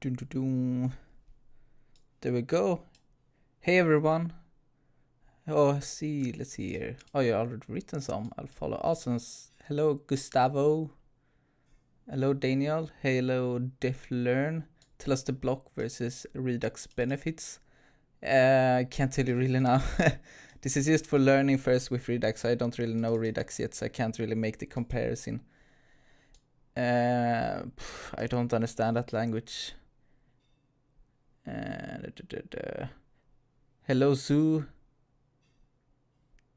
Dun, dun, dun. There we go. Hey everyone. Oh, let's see here. Oh, you already written some. I'll follow. Awesome. Hello, Gustavo. Hello, Daniel. Hello, DefLearn. Tell us the block versus Redux benefits. Can't tell you really now. This is just for learning first with Redux. I don't really know Redux yet, so I can't really make the comparison. I don't understand that language. Hello, Zoo.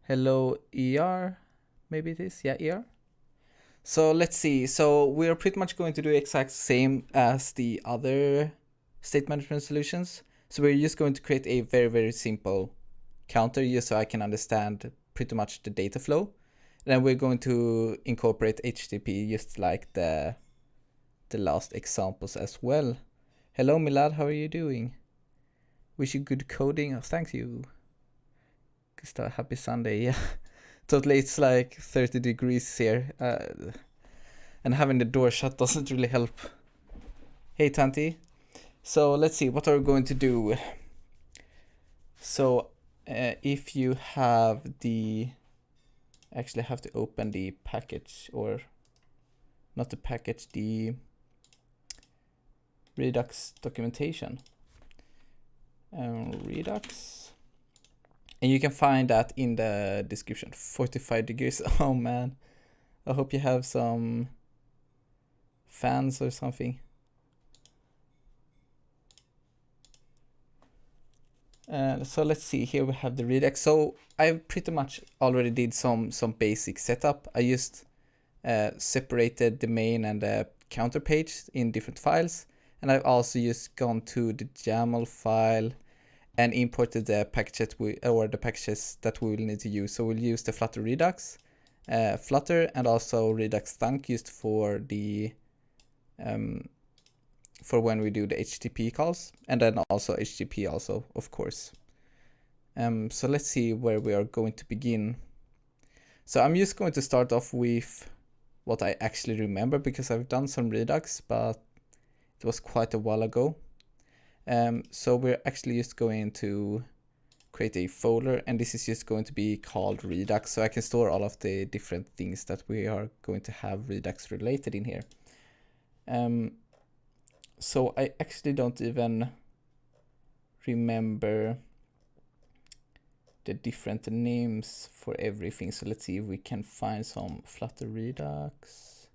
Hello, ER. Maybe it is. Yeah, ER. So let's see. So we're pretty much going to do the exact same as the other state management solutions. So we're just going to create a very, very simple counter just so I can understand pretty much the data flow. And then we're going to incorporate HTTP just like the last examples as well. Hello, Milad. How are you doing? Wish you good coding. Oh, thank you. Happy Sunday. Yeah. Totally, it's like 30 degrees here. And having the door shut doesn't really help. Hey, Tanti. So let's see, what are we going to do? So if you have actually have to open the package, or not the package, the Redux documentation. Redux. And you can find that in the description. 45 degrees. Oh man. I hope you have some fans or something. So let's see, here we have the Redux. So I pretty much already did some basic setup. I just separated the main and the counter page in different files. And I've also just gone to the YAML file and imported the packages that we will need to use. So we'll use the Flutter Redux, Flutter, and also Redux Thunk used for the for when we do the HTTP calls, and then also HTTP also, of course. So let's see where we are going to begin. So I'm just going to start off with what I actually remember, because I've done some Redux, but it was quite a while ago. So we're actually just going to create a folder, and this is just going to be called Redux, so I can store all of the different things that we are going to have Redux related in here. So I actually don't even remember the different names for everything. So let's see if we can find some Flutter Redux.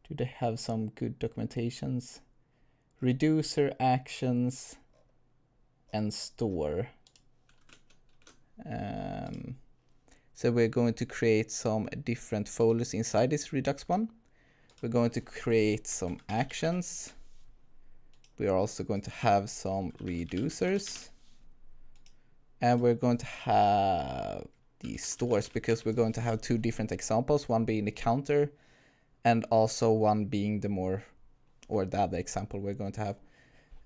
Do they have some good documentations? Reducer, actions, and store. So we're going to create some different folders inside this Redux one. We're going to create some actions. We are also going to have some reducers. And we're going to have the stores, because we're going to have two different examples, one being the counter and also one being the other example we're going to have.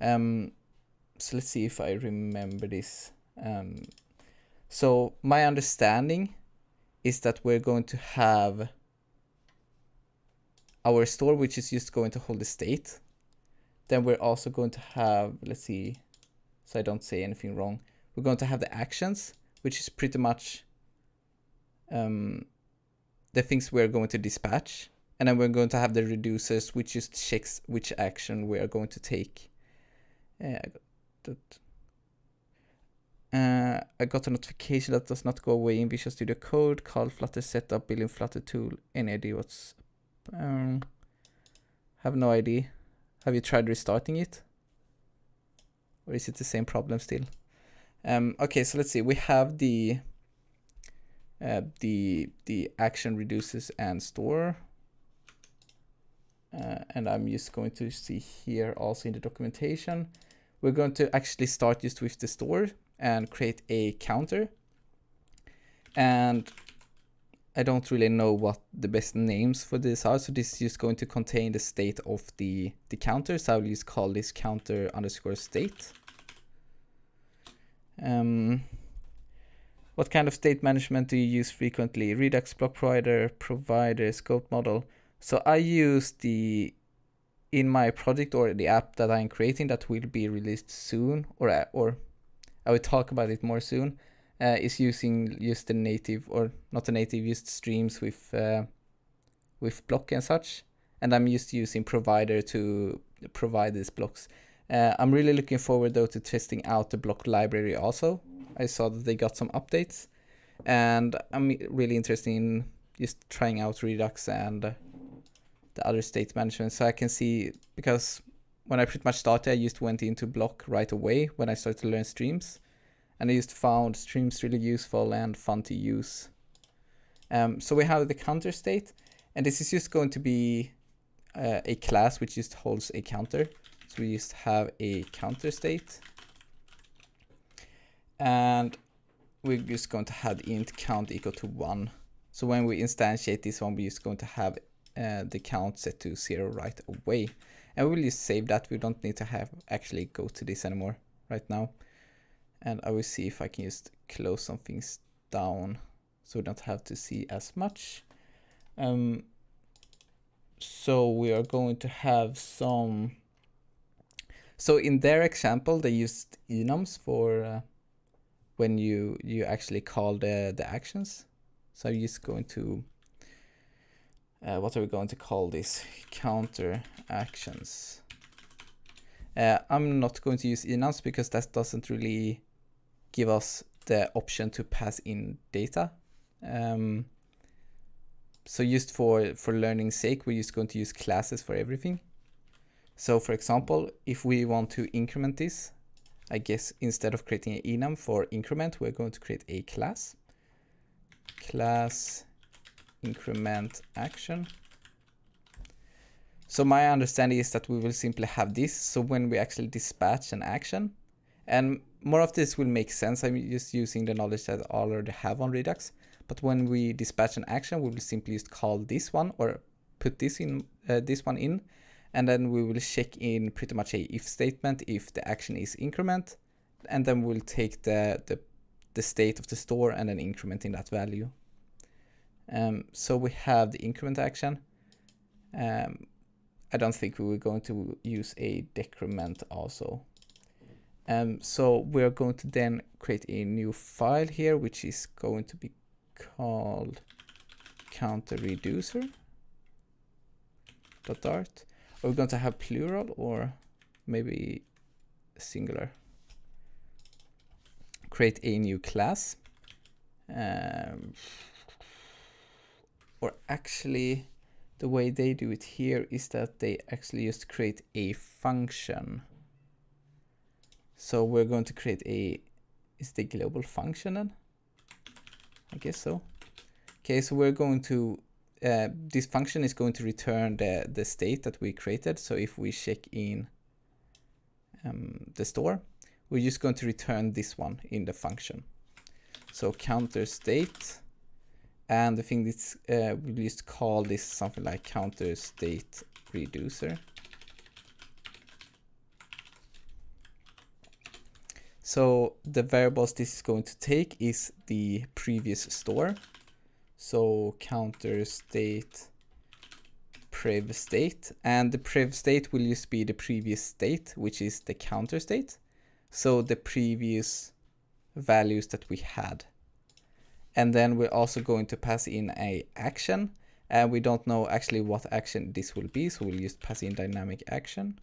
So let's see if I remember this. So my understanding is that we're going to have our store, which is just going to hold the state. Then we're also going to have, let's see, so I don't say anything wrong. We're going to have the actions, which is pretty much the things we're going to dispatch. And then we're going to have the reducers, which just checks which action we are going to take. I got a notification that does not go away in Visual Studio Code, called Flutter Setup, building Flutter tool. Any idea what's... have no idea. Have you tried restarting it? Or is it the same problem still? Okay, so let's see. We have the action, reduces, and store. And I'm just going to see here also in the documentation. We're going to actually start just with the store and create a counter. And I don't really know what the best names for this are, so this is just going to contain the state of the counter, so I'll just call this counter underscore state. What kind of state management do you use frequently? Redux, block provider, scope model. So I use the in my project or the app that I'm creating that will be released soon, or I will talk about it more soon, is using just the native, or not the native, just streams with block and such. And I'm just using provider to provide these blocks. I'm really looking forward though to testing out the block library also. I saw that they got some updates, and I'm really interested in just trying out Redux and the other state management, so I can see, because when I pretty much started, I just went into block right away when I started to learn streams, and I just found streams really useful and fun to use. So we have the counter state, and this is just going to be a class which just holds a counter. So we just have a counter state, and we're just going to have the int count equal to 1. So when we instantiate this one, we're just going to have the count set to 0 right away. And we will just save that. We don't need to have actually go to this anymore right now. And I will see if I can just close some things down so we don't have to see as much. So we are going to have some. So in their example, they used enums for when you actually call the actions. So I'm just going to, what are we going to call this? Counter actions. I'm not going to use enums because that doesn't really give us the option to pass in data. So just for learning's sake, we're just going to use classes for everything. So for example, if we want to increment this, I guess instead of creating an enum for increment, we're going to create a class increment action. So my understanding is that we will simply have this. So when we actually dispatch an action, and more of this will make sense, I'm just using the knowledge that I already have on Redux. But when we dispatch an action, we will simply just call this one, or put this in this one in, and then we will check in pretty much a if statement if the action is increment, and then we'll take the state of the store and then increment in that value. So we have the increment action. I don't think we were going to use a decrement also. So we're going to then create a new file here, which is going to be called counter reducer.dart. Are we going to have plural or maybe singular? Create a new class. Or actually, the way they do it here is that they actually just create a function. So we're going to create is the global function then? I guess so. Okay, so we're going to, this function is going to return the state that we created. So if we check in the store, we're just going to return this one in the function. So counter state, and the thing that's, we'll just call this something like counter state reducer. So the variables this is going to take is the previous store. So counter state prev state, and the prev state will just be the previous state, which is the counter state. So the previous values that we had. And then we're also going to pass in a action, and we don't know actually what action this will be, so we'll just pass in dynamic action.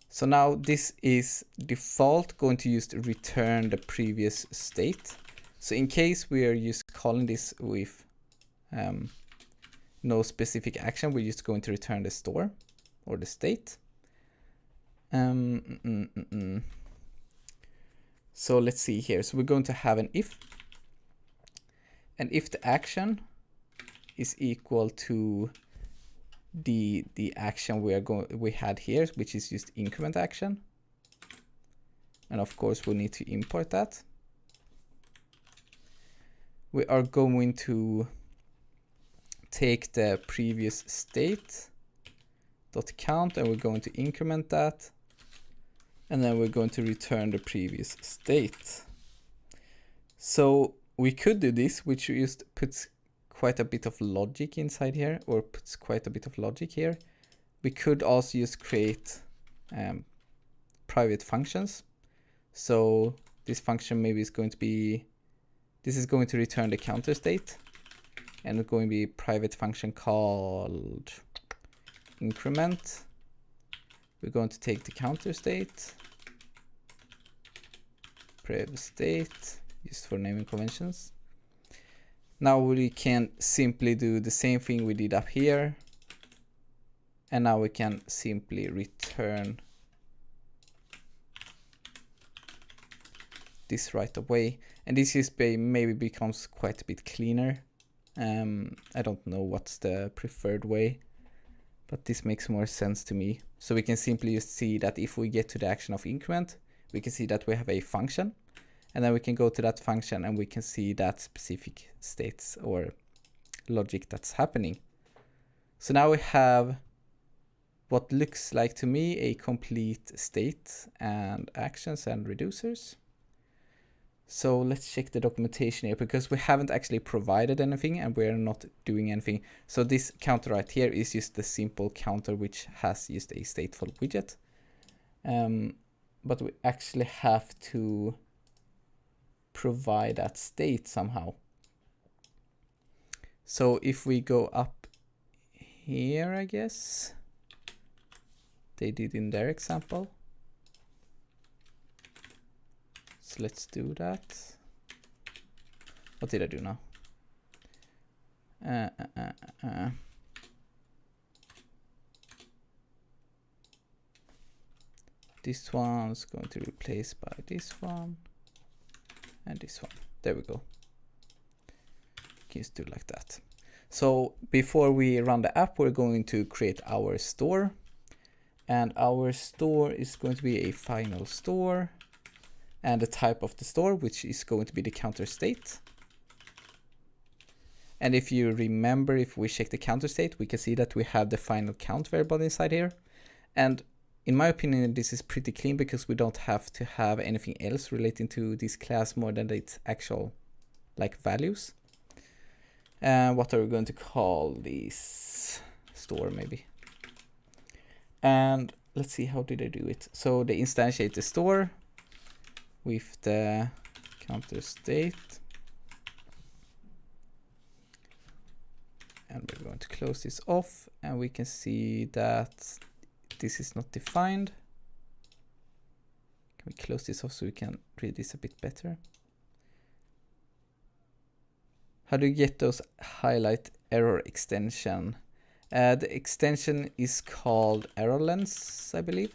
So now this is default going to just return the previous state. So in case we are just calling this with no specific action, we're just going to return the store or the state. So let's see here. So we're going to have an if, and if the action is equal to the action we had here, which is just increment action, and of course we need to import that. We are going to take the previous state dot count, and we're going to increment that. And then we're going to return the previous state. So we could do this, which just puts quite a bit of logic inside here, or puts quite a bit of logic here. We could also just create private functions. So this function maybe is going to be, this is going to return the counter state, and it's going to be a private function called increment. We're going to take the counter state, prev state, used for naming conventions. Now we can simply do the same thing we did up here, and now we can simply return this right away, and this is maybe becomes quite a bit cleaner. I don't know what's the preferred way, but this makes more sense to me. So we can simply just see that if we get to the action of increment, we can see that we have a function, and then we can go to that function and we can see that specific states or logic that's happening. So now we have what looks like to me a complete state and actions and reducers. So let's check the documentation here, because we haven't actually provided anything and we're not doing anything. So this counter right here is just the simple counter which has just a stateful widget. But we actually have to provide that state somehow. So if we go up here, I guess they did in their example. So let's do that. What did I do now? This one's going to replace by this one and this one. There we go. Can just do it like that. So before we run the app, we're going to create our store, and our store is going to be a final store, and the type of the store, which is going to be the counter state. And if you remember, if we check the counter state, we can see that we have the final count variable inside here. And in my opinion, this is pretty clean because we don't have to have anything else relating to this class more than its actual like values. What are we going to call this store maybe? And let's see, how did I do it? So they instantiate the store with the counter state. And we're going to close this off, and we can see that this is not defined. Can we close this off so we can read this a bit better? How do you get those highlight error extension? The extension is called error lens, I believe.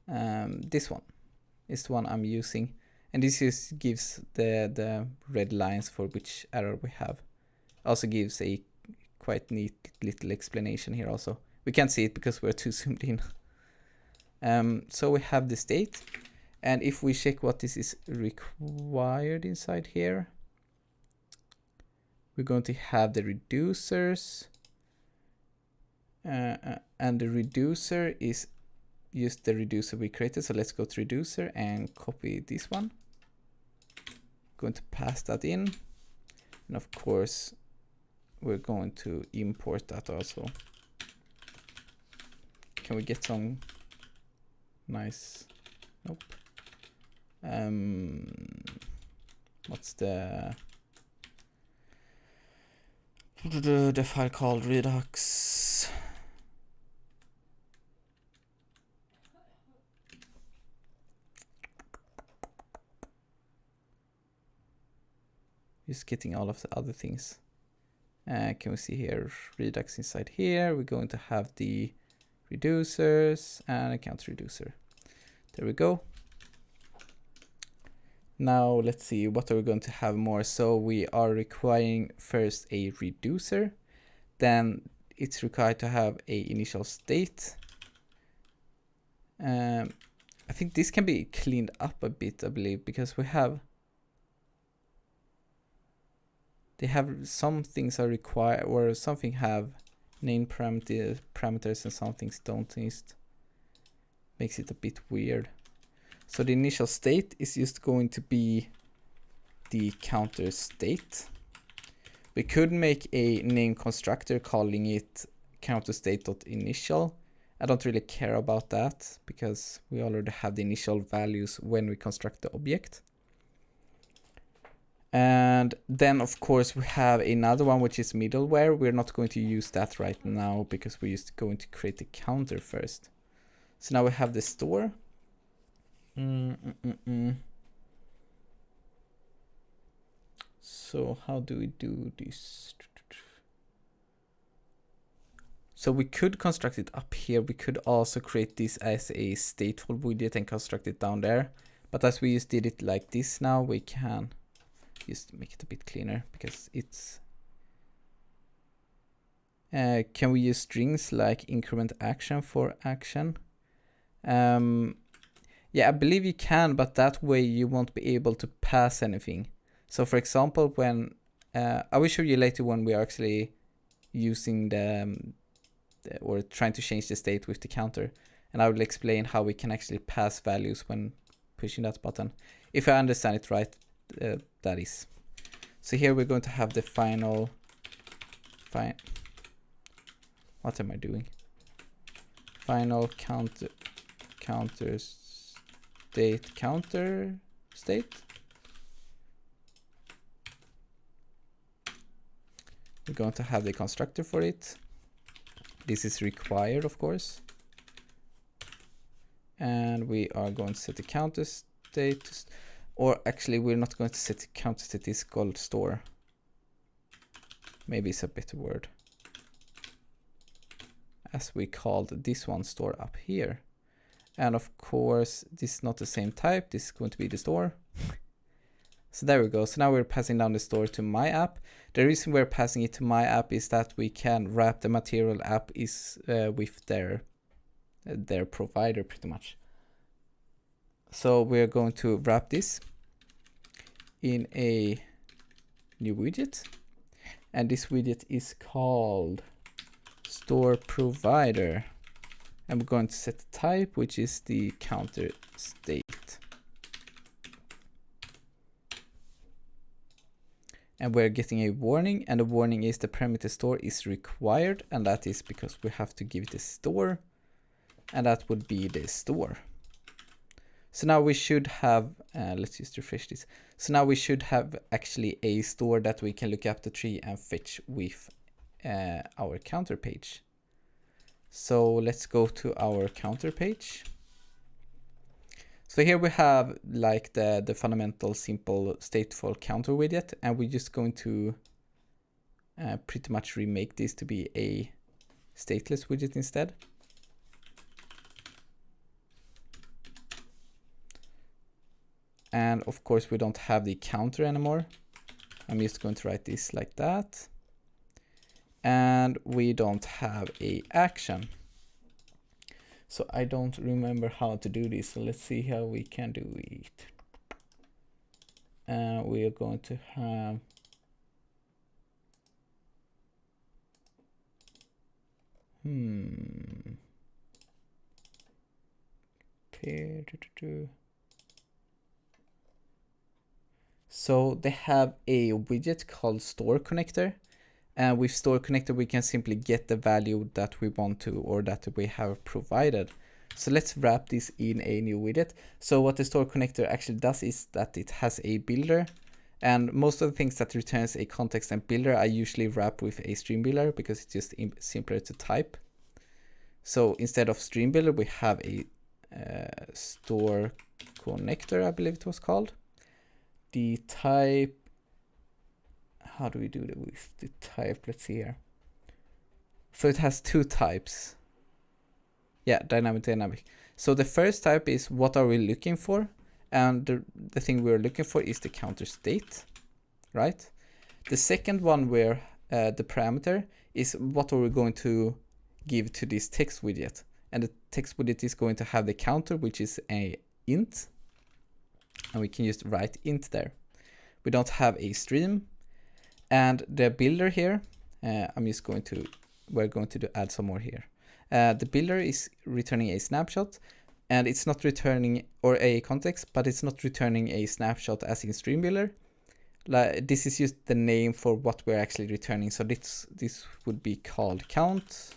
This one is the one I'm using, and this just gives the red lines for which error we have. Also gives a quite neat little explanation here also. We can't see it because we're too zoomed in. So we have the state, and if we check what this is required inside here, we're going to have the reducers, and the reducer is just the reducer we created. So let's go to reducer and copy this one. Going to pass that in, and of course we're going to import that also. Can we get some nice, nope. What's the file called Redux? Just getting all of the other things. Can we see here Redux inside here? We're going to have the reducers and a count reducer. There we go. Now let's see, what are we going to have more? So we are requiring first a reducer, then it's required to have a initial state. I think this can be cleaned up a bit, I believe, because they have some things are required, or something have name parameters and some things don't. Makes it a bit weird. So the initial state is just going to be the counter state. We could make a name constructor calling it counterState.initial. I don't really care about that because we already have the initial values when we construct the object. And then of course we have another one which is middleware. We're not going to use that right now because we're just going to create the counter first. So now we have the store. So how do we do this? So we could construct it up here. We could also create this as a stateful widget and construct it down there. But as we just did it like this now, we can just make it a bit cleaner because it's... can we use strings like increment action for action? Yeah, I believe you can, but that way you won't be able to pass anything. So for example, when I will show you later when we are actually using or trying to change the state with the counter, and I will explain how we can actually pass values when pushing that button. If I understand it right, that is. So here we're going to have the final what am I doing? Final counter state. We're going to have the constructor for it. This is required, of course. And we are going to set the counter state, or actually we're not going to set the counter state, it's called store. Maybe it's a better word. As we called this one store up here. And of course, this is not the same type, this is going to be the store. So there we go. So now we're passing down the store to my app. The reason we're passing it to my app is that we can wrap the material app is with their provider pretty much. So we're going to wrap this in a new widget. And this widget is called store provider. And we're going to set the type, which is the counter state. And we're getting a warning, and the warning is the parameter store is required, and that is because we have to give it a store, and that would be the store. So now we should have, let's just refresh this. So now we should have actually a store that we can look up the tree and fetch with our counter page. So let's go to our counter page. So here we have like the fundamental simple stateful counter widget, and we're just going to pretty much remake this to be a stateless widget instead. And of course we don't have the counter anymore. I'm just going to write this like that. And we don't have a action. So I don't remember how to do this. So let's see how we can do it. We are going to have So they have a widget called store connector. And with store connector, we can simply get the value that we want to, or that we have provided. So let's wrap this in a new widget. So what the store connector actually does is that it has a builder, and most of the things that returns a context and builder, I usually wrap with a stream builder because it's just simpler to type. So instead of stream builder, we have a store connector, I believe it was called. The type, how do we do that with the type? Let's see here. So it has two types. Yeah, dynamic. So the first type is what are we looking for? And the thing we're looking for is the counter state, right? The second one where the parameter is what are we going to give to this text widget. And the text widget is going to have the counter, which is a int. And we can just write int there. We don't have a stream. And the builder here, we're going to add some more here. The builder is returning a snapshot, and it's not returning, or a context, but it's not returning a snapshot as in stream builder. like this is just the name for what we're actually returning. So this would be called count,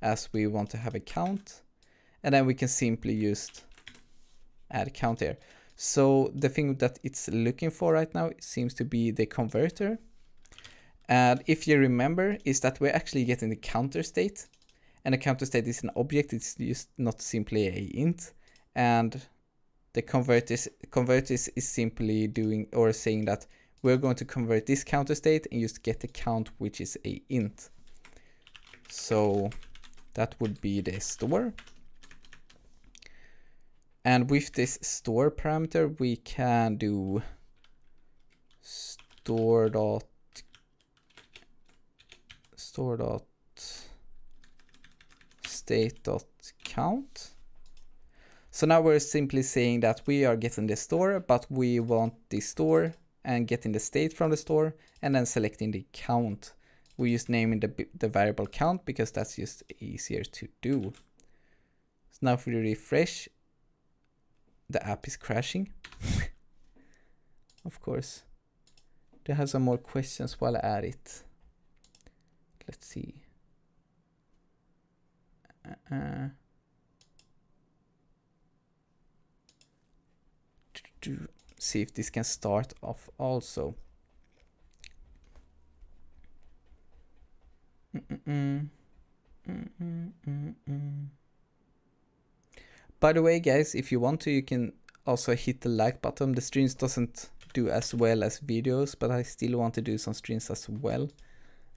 as we want to have a count, and then we can simply just add count here. So the thing that it's looking for right now seems to be the converter. And if you remember, is that we're actually getting the counter state, and the counter state is an object. It's just not simply a int, and the converter is simply doing or saying that we're going to convert this counter state and just get the count, which is a int. So that would be the store. And with this store parameter, we can do store dot state dot count. So now we're simply saying that we are getting the store, but we want the store and getting the state from the store, and then selecting the count. We just naming the variable count because that's just easier to do. So now if we refresh, the app is crashing. Of course. They have some more questions while I add it. Let's see. To see if this can start off also. By the way, guys, if you want to, you can also hit the like button. The streams doesn't do as well as videos, but I still want to do some streams as well.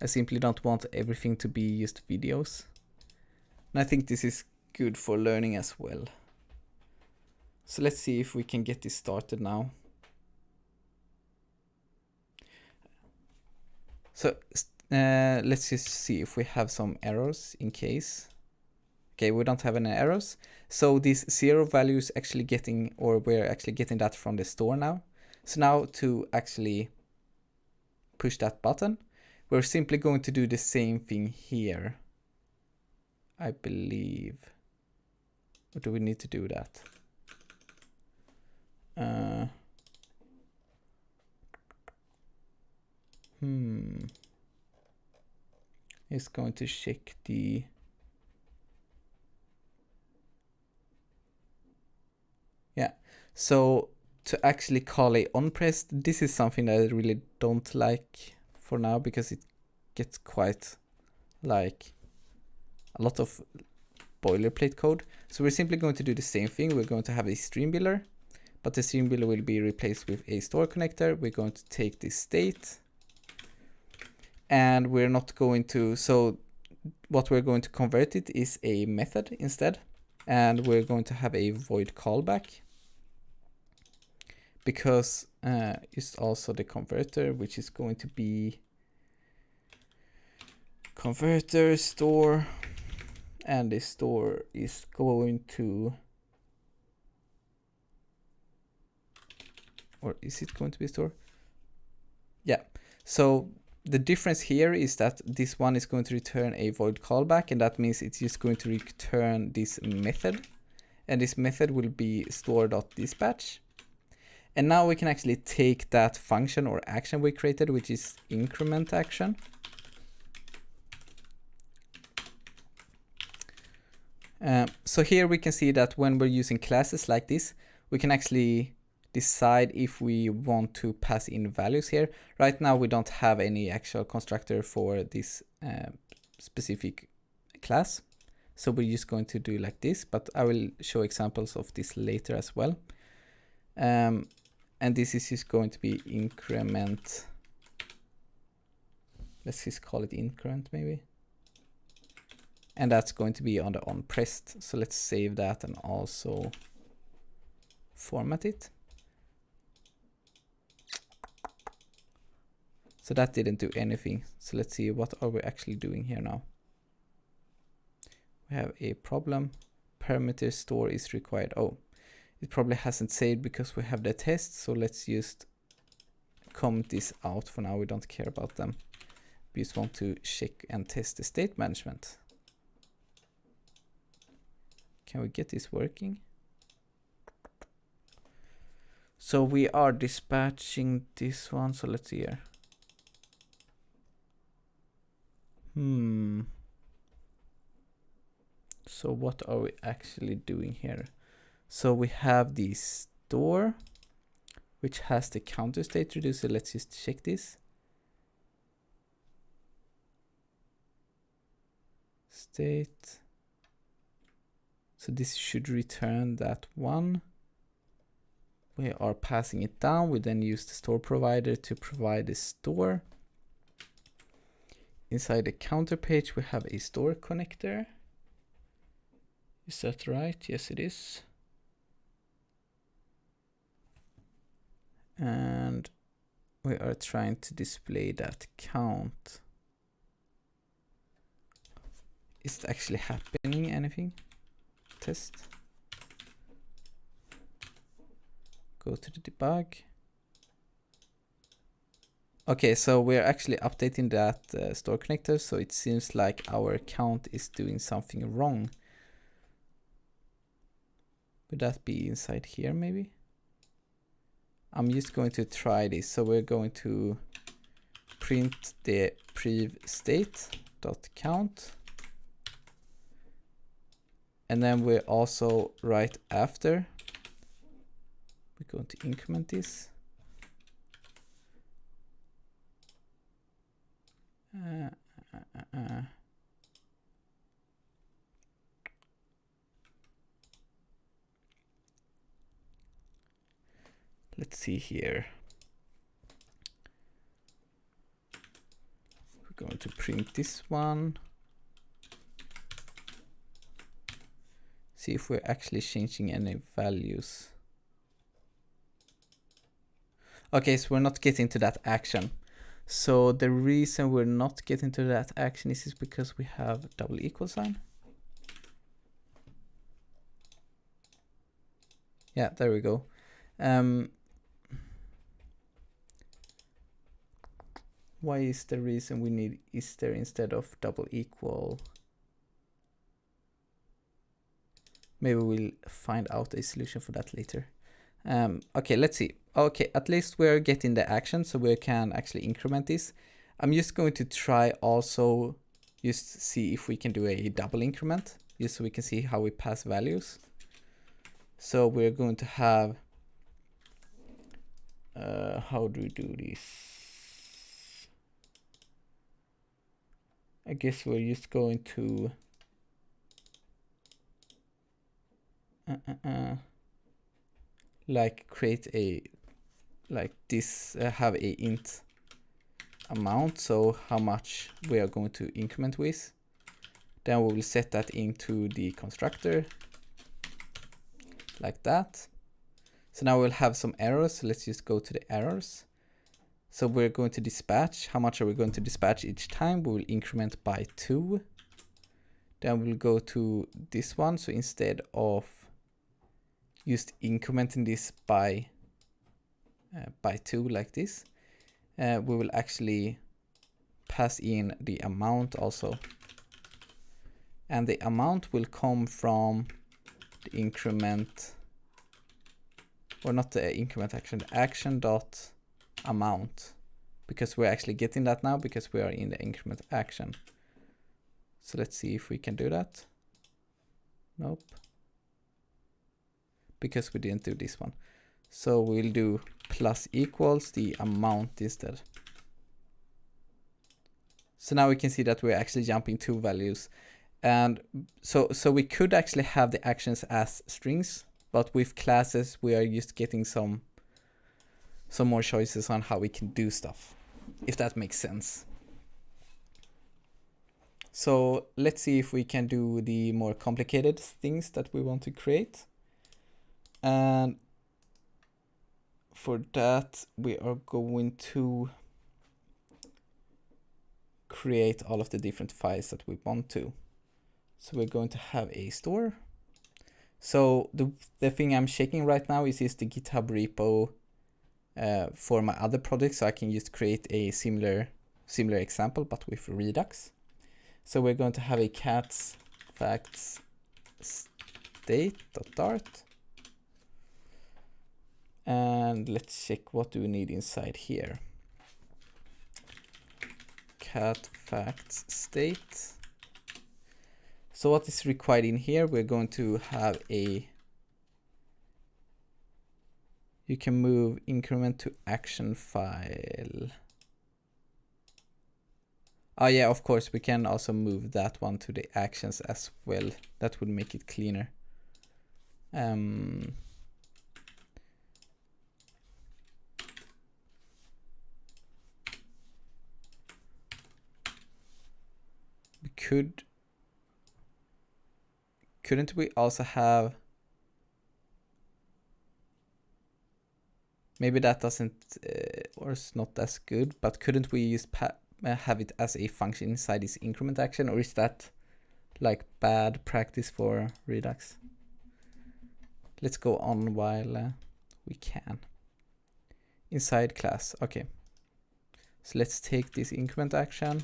I simply don't want everything to be just videos. And I think this is good for learning as well. So let's see if we can get this started now. So let's just see if we have some errors in case. Okay, we don't have any errors. So this 0 value is actually getting, or we're actually getting that from the store now. So now to actually push that button, we're simply going to do the same thing here, I believe. Or do we need to do that? It's going to check the... Yeah, so to actually call a onPressed, this is something that I really don't like for now, because it gets quite like a lot of boilerplate code. So we're simply going to do the same thing. We're going to have a stream builder, but the stream builder will be replaced with a store connector. We're going to take this state, and we're not going to, so what we're going to convert it is a method instead, and we're going to have a void callback, because it's also the converter, which is going to be converter store, and the store is going to, or is it going to be store? Yeah, so the difference here is that this one is going to return a void callback, and that means it's just going to return this method, and this method will be store.dispatch. And now we can actually take that function or action we created, which is increment action. So here we can see that when we're using classes like this, we can actually decide if we want to pass in values here. Right now we don't have any actual constructor for this specific class, so we're just going to do like this, but I will show examples of this later as well. And this is just going to be increment. Let's just call it increment maybe. And that's going to be on the onPressed. So let's save that and also format it. So that didn't do anything. So let's see, what are we actually doing here now? We have a problem. Parameter store is required. Oh, it probably hasn't saved because we have the test. So let's just comment this out for now. We don't care about them. We just want to check and test the state management. Can we get this working? So we are dispatching this one. So let's see here. So what are we actually doing here? So we have the store, which has the counter state reducer. Let's just check this. State. So this should return that one. We are passing it down. We then use the store provider to provide the store. Inside the counter page, we have a store connector. Is that right? Yes, it is. And we are trying to display that count. Is it actually happening anything? Test. Go to the debug. Okay, so we're actually updating that store connector, so it seems like our count is doing something wrong. Would that be inside here maybe? I'm just going to try this. So we're going to print the prev state.count. And then we're also right after, we're going to increment this. Let's see here. We're going to print this one. See if we're actually changing any values. Okay, so we're not getting to that action. So the reason we're not getting to that action is because we have double equal sign. Yeah, there we go. Why is the reason we need is there instead of double equal? Maybe we'll find out a solution for that later. Okay, let's see. Okay, at least we're getting the action, so we can actually increment this. I'm just going to try also just see if we can do a double increment, just so we can see how we pass values. So we're going to have, how do we do this? I guess we're just going to like create a like this, have a int amount, so how much we are going to increment with. Then we will set that into the constructor like that. So now we'll have some errors, so let's just go to the errors. So we're going to dispatch. How much are we going to dispatch each time? We will increment by 2. Then we'll go to this one. So instead of just incrementing this by 2 like this, we will actually pass in the amount also. And the amount will come from the increment, or not the increment action, the action dot amount, because we're actually getting that now because we are in the increment action. So let's see if we can do that. Nope, because we didn't do this one. So we'll do plus equals the amount instead. So now we can see that we're actually jumping 2 values. And so we could actually have the actions as strings, but with classes we are just getting some more choices on how we can do stuff, if that makes sense. So let's see if we can do the more complicated things that we want to create. And for that, we are going to create all of the different files that we want to. So we're going to have a store. So the thing I'm checking right now is the GitHub repo for my other projects, so I can just create a similar example, but with Redux. So we're going to have a cats facts state.dart. And let's check what do we need inside here. Cat facts state. So what is required in here, we're going to have a, you can move increment to action file. Oh yeah, of course, we can also move that one to the actions as well. That would make it cleaner. We couldn't we also have, maybe that doesn't, or it's not as good, but couldn't we use have it as a function inside this increment action, or is that like bad practice for Redux? Let's go on while we can. Inside class, okay. So let's take this increment action,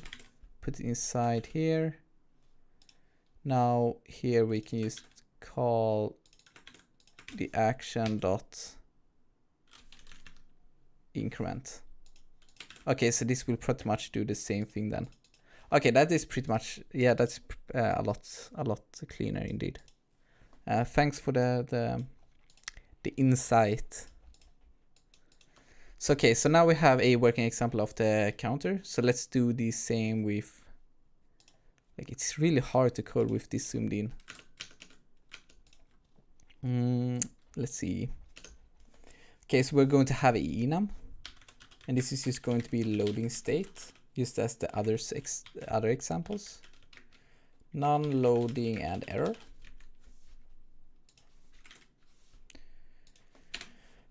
put it inside here. Now here we can just call the action dot increment. Okay, so this will pretty much do the same thing then. Okay, that is pretty much, yeah, that's a lot cleaner indeed. Thanks for the insight. So okay, so now we have a working example of the counter. So let's do the same with, like, it's really hard to code with this zoomed in. Let's see. Okay, so we're going to have a enum, and this is just going to be loading state, just as the other examples. Non-loading and error.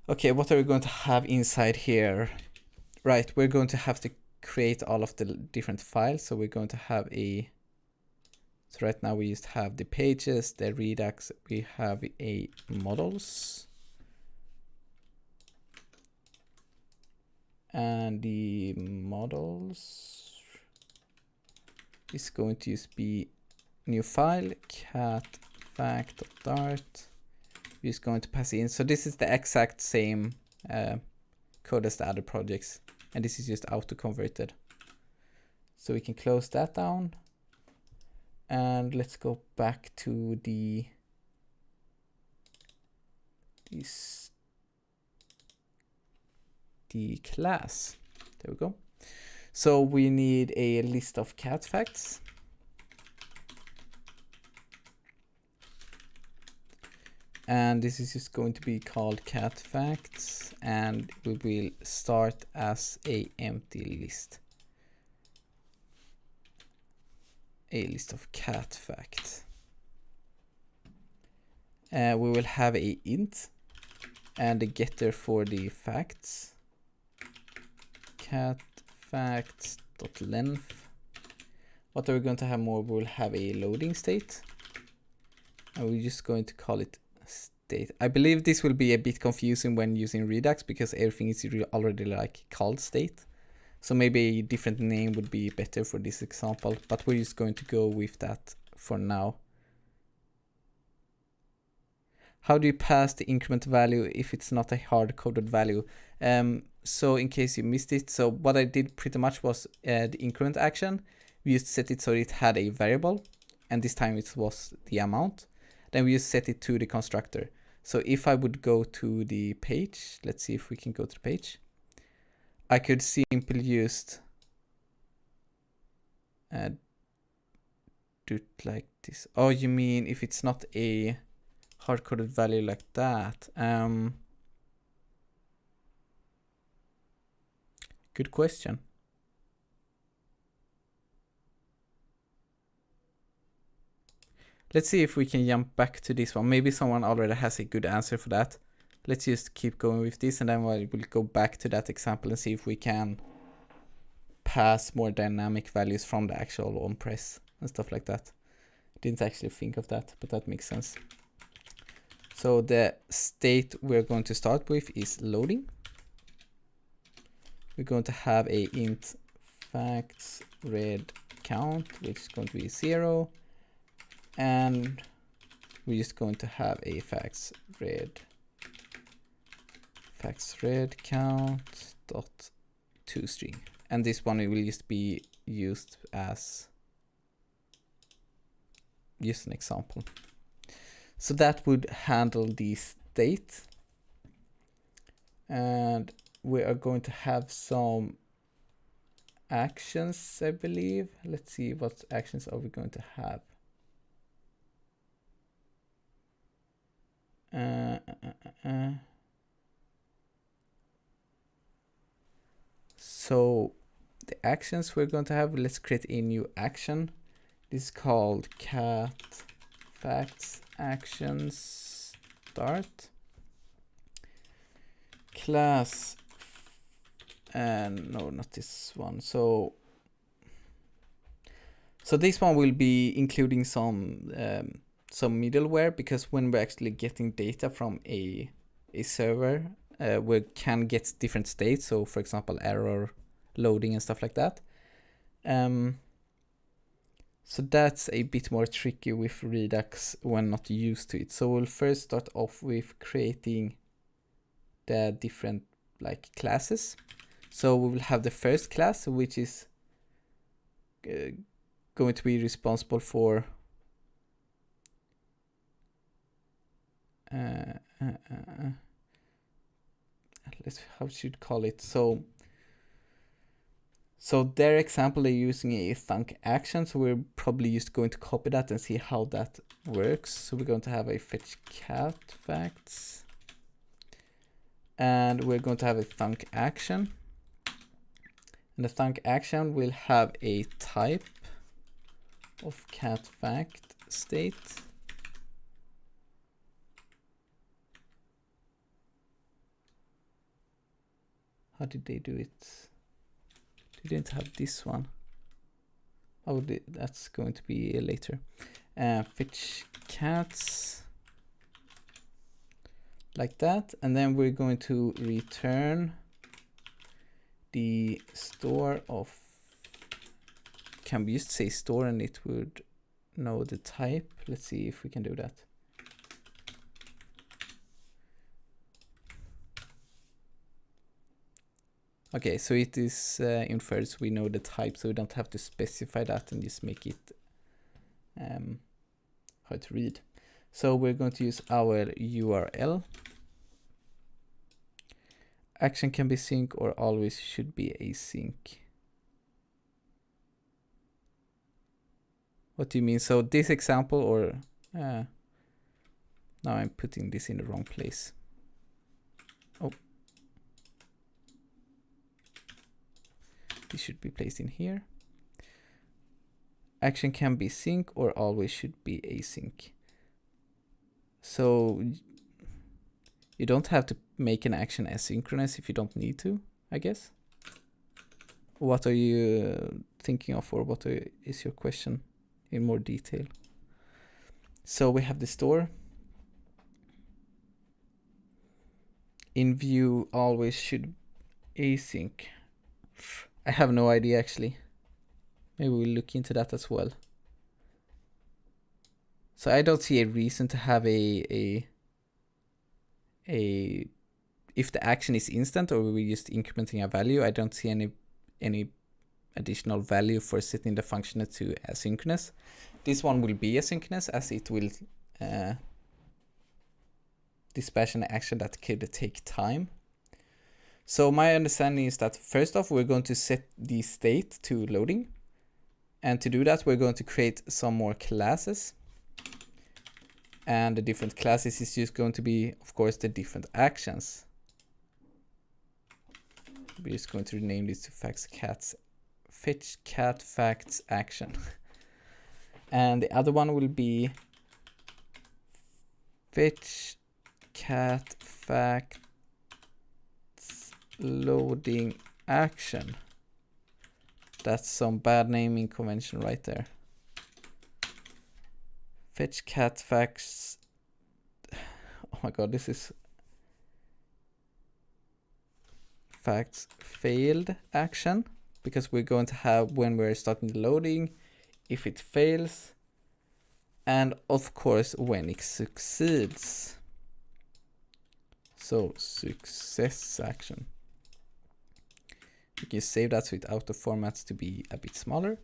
Okay, what are we going to have inside here? Right, we're going to have to create all of the different files. So we're going to have a, so right now we just have the pages, the Redux, we have a models. And the models is going to just be new file, cat fact.dart. We're just going to pass in. So this is the exact same code as the other projects, and this is just auto converted. So we can close that down, and let's go back to the class. There we go. So we need a list of cat facts. And this is just going to be called cat facts, and we will start as a empty list. A list of cat facts. We will have a int and a getter for the facts. Cat facts dot length. What are we going to have more? We'll have a loading state, and we're just going to call it state. I believe this will be a bit confusing when using Redux because everything is already like called state. So maybe a different name would be better for this example, but we're just going to go with that for now. How do you pass the increment value if it's not a hard-coded value? So in case you missed it, so what I did pretty much was the increment action. We just set it so it had a variable, and this time it was the amount. Then we just set it to the constructor. So if I would go to the page, let's see if we can go to the page. I could simply just do it like this. Oh, you mean if it's not a hard-coded value like that? Good question. Let's see if we can jump back to this one. Maybe someone already has a good answer for that. Let's just keep going with this, and then we'll go back to that example and see if we can pass more dynamic values from the actual on-press and stuff like that. Didn't actually think of that, but that makes sense. So the state we're going to start with is loading. We're going to have a int facts read count, which is going to be 0. And we're just going to have a facts read facts red count dot toString, and this one will just be used as just an example. So that would handle the state, and we are going to have some actions, I believe. Let's see, what actions are we going to have? So the actions we're going to have, let's create a new action. This is called cat facts actions start class, and no, not this one. So this one will be including some middleware, because when we're actually getting data from a server, we can get different states. So for example, error, loading, and stuff like that. So that's a bit more tricky with Redux when not used to it. So we'll first start off with creating the different like classes. So we will have the first class, which is going to be responsible for how should call it? So their example, they're using a thunk action, so we're probably just going to copy that and see how that works. So we're going to have a fetch cat facts, and we're going to have a thunk action, and the thunk action will have a type of cat fact state. How did they do it? They didn't have this one. Oh, that's going to be later. Fetch cats like that, and then we're going to return the store of, can we just say store and it would know the type? Let's see if we can do that. Okay, so it is inferred, so we know the type, so we don't have to specify that and just make it hard to read. So we're going to use our URL. Action can be sync or always should be async. What do you mean? So this example, or now I'm putting this in the wrong place. Oh. This should be placed in here. Action can be sync or always should be async. So you don't have to make an action asynchronous if you don't need to, I guess. What are you thinking of, or what is your question in more detail? So we have the store. In view always should async. I have no idea actually. Maybe we'll look into that as well. So I don't see a reason to have a if the action is instant or we're just incrementing a value, I don't see any additional value for setting the function to asynchronous. This one will be asynchronous as it will dispatch an action that could take time. So my understanding is that first off, we're going to set the state to loading. And to do that, we're going to create some more classes. And the different classes is just going to be, of course, the different actions. We're just going to rename this to fetch cat facts action. And the other one will be fetch cat facts loading action. That's some bad naming convention right there. Fetch cat facts. Oh my god, this is facts failed action, because we're going to have when we're starting the loading, if it fails, and of course when it succeeds. So success action. You can save that so it auto formats to be a bit smaller.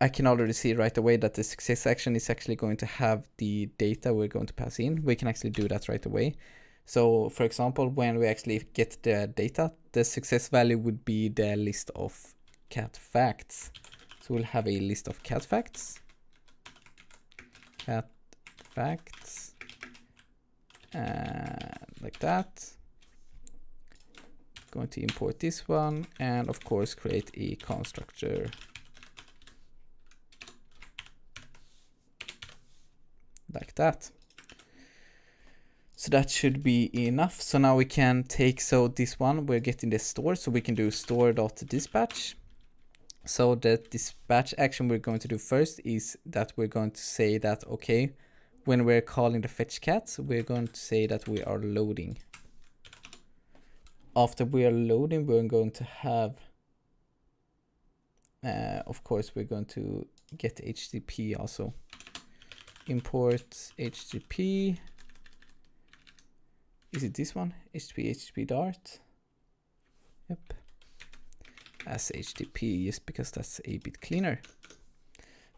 I can already see right away that the success action is actually going to have the data we're going to pass in. We can actually do that right away. So for example, when we actually get the data, the success value would be the list of cat facts. So we'll have a list of cat facts. Cat facts. Like that. Going to import this one and of course create a constructor like that. So that should be enough. So now we can take, so this one we're getting the store, so we can do store.dispatch. So the dispatch action we're going to do first is that we're going to say that, okay, when we're calling the fetch cats, we're going to say that we are loading. After we are loading, we're going to have, of course, we're going to get HTTP also. Import HTTP. Is it this one? HTTP Dart. Yep. As HTTP, just because that's a bit cleaner.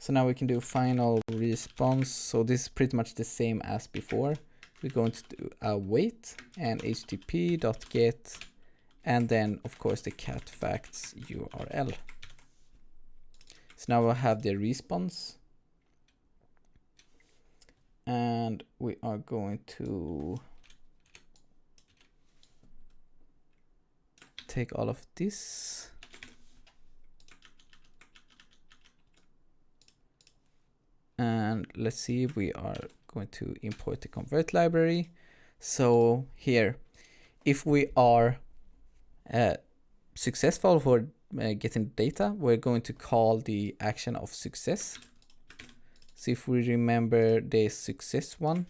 So now we can do final response. So this is pretty much the same as before. We're going to do a wait and HTTP.get, and then of course the cat facts URL. So now we'll have the response. And we are going to take all of this. And let's see, we are going to import the convert library. So here, if we are successful for getting data, we're going to call the action of success. So if we remember the success one,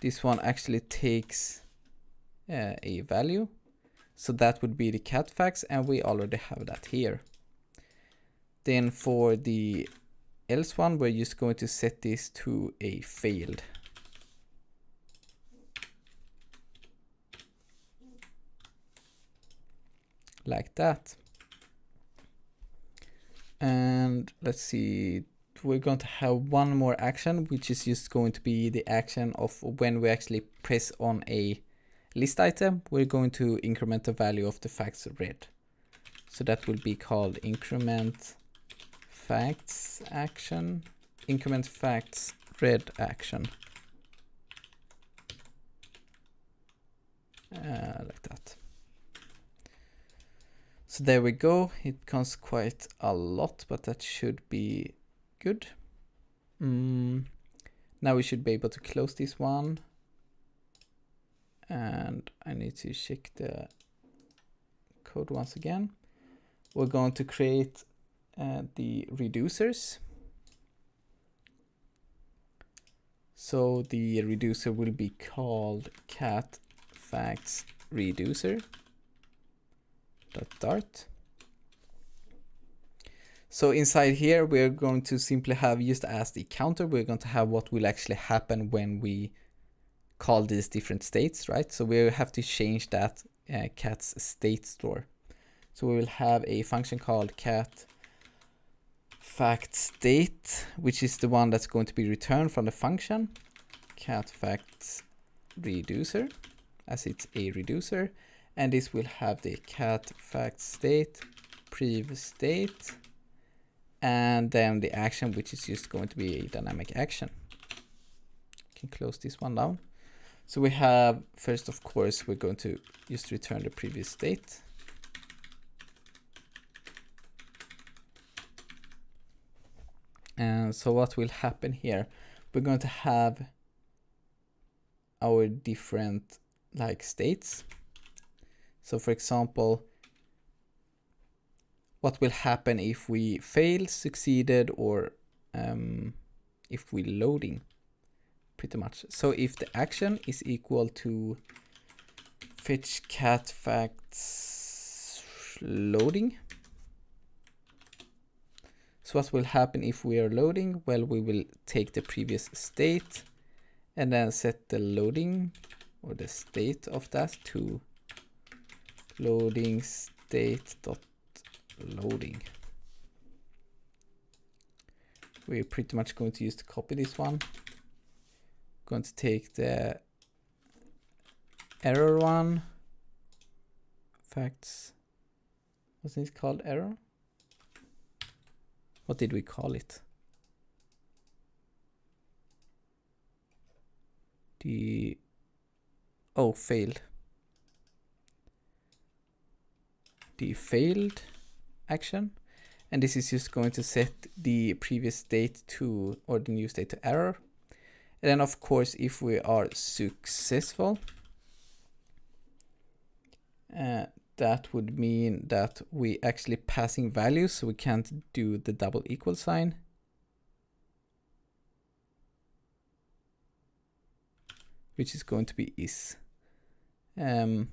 this one actually takes a value. So that would be the cat facts, and we already have that here. Then for the else one, we're just going to set this to a failed. Like that. And let's see, we're going to have one more action, which is just going to be the action of when we actually press on a list item, we're going to increment the value of the facts red. So that will be called increment facts action, increment facts red action. Like that. So there we go. It comes quite a lot, but that should be good. Now we should be able to close this one. And I need to check the code once again. We're going to create the reducers. So the reducer will be called cat facts reducer .dart. So inside here, we're going to simply have, just as the counter, we're going to have what will actually happen when we call these different states, right? So we have to change that cat's state store. So we will have a function called cat fact state, which is the one that's going to be returned from the function cat facts reducer, as it's a reducer. And this will have the cat fact state, prev state, and then the action, which is just going to be a dynamic action. Can close this one down. So we have, first of course, we're going to just return the previous state. And so what will happen here? We're going to have our different like states. So for example, what will happen if we fail, succeeded, or if we loading, pretty much. So if the action is equal to fetch cat facts loading, So what will happen if we are loading? Well, we will take the previous state and then set the loading or the state of that to loading state dot loading. We're pretty much going to use to copy this one. Going to take the error one. Facts. What's this called? Error? What did we call it? Failed. The failed action. And this is just going to set the previous state to, or the new state to error. And then of course, if we are successful, that would mean that we actually passing values, so we can't do the double equal sign. Which is going to be is. Wayne,